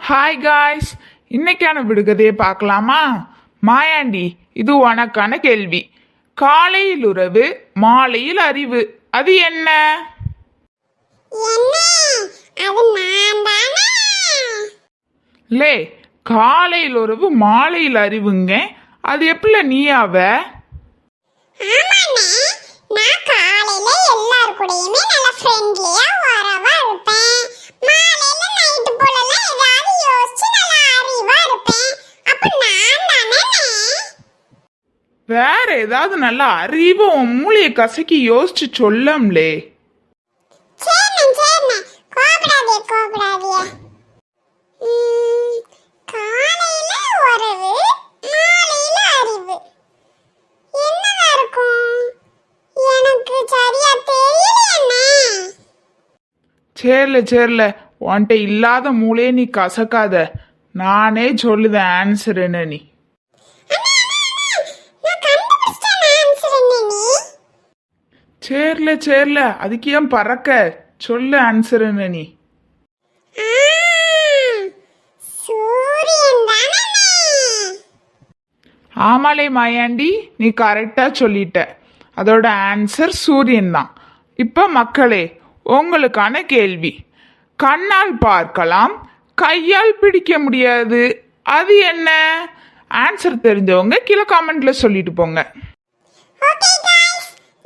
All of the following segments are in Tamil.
ஹாய் காய்ஸ், இன்னைக்கான விடுகதையை பார்க்கலாமா? மாயாண்டி, இது உனக்கான கேள்வி. காலையில் உறவு, மாலையில் அறிவு, அது என்ன? லே, காலையில் உறவு மாலையில் அறிவுங்க, அது எப்படி நீயாவ? வேற ஏதாவது நல்ல அறிவு உன் மூளையை கசக்கி யோசிச்சு சொல்லம்லே. சேர்ல உன்கிட்ட இல்லாத மூளையை நீ கசக்காத, நானே சொல்லுவேன் ஆன்சர் என்ன. நீ சேர்ல அதுக்கு ஏன் பறக்க, சொல்லு ஆன்சர் என்ன. நீ ஆமாலே மாயாண்டி, நீ கரெக்டா சொல்லிட்ட. அதோட ஆன்சர் சூரியன் தான். இப்ப மக்களே, உங்களுக்கான கேள்வி. கண்ணால் பார்க்கலாம், கையால் பிடிக்க முடியாது, அது என்ன? ஆன்சர் தெரிஞ்சவங்க கீழே காமெண்ட்ல சொல்லிட்டு போங்க.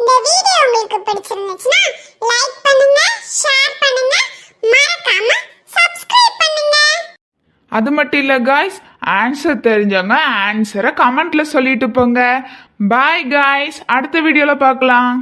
இந்த வீடியோ உங்களுக்கு பிடிச்சிருந்துச்சுன்னா லைக் பண்ணுங்க, ஷேர் பண்ணுங்க, மறக்காம சப்ஸ்கிரைப் பண்ணுங்க. அது மட்டும் இல்ல காய்ஸ், ஆன்சர் தெரிஞ்சவங்க ஆன்சரை கமெண்ட்ல சொல்லிட்டு போங்க. பாய் காய்ஸ், அடுத்த வீடியோல பார்க்கலாம்.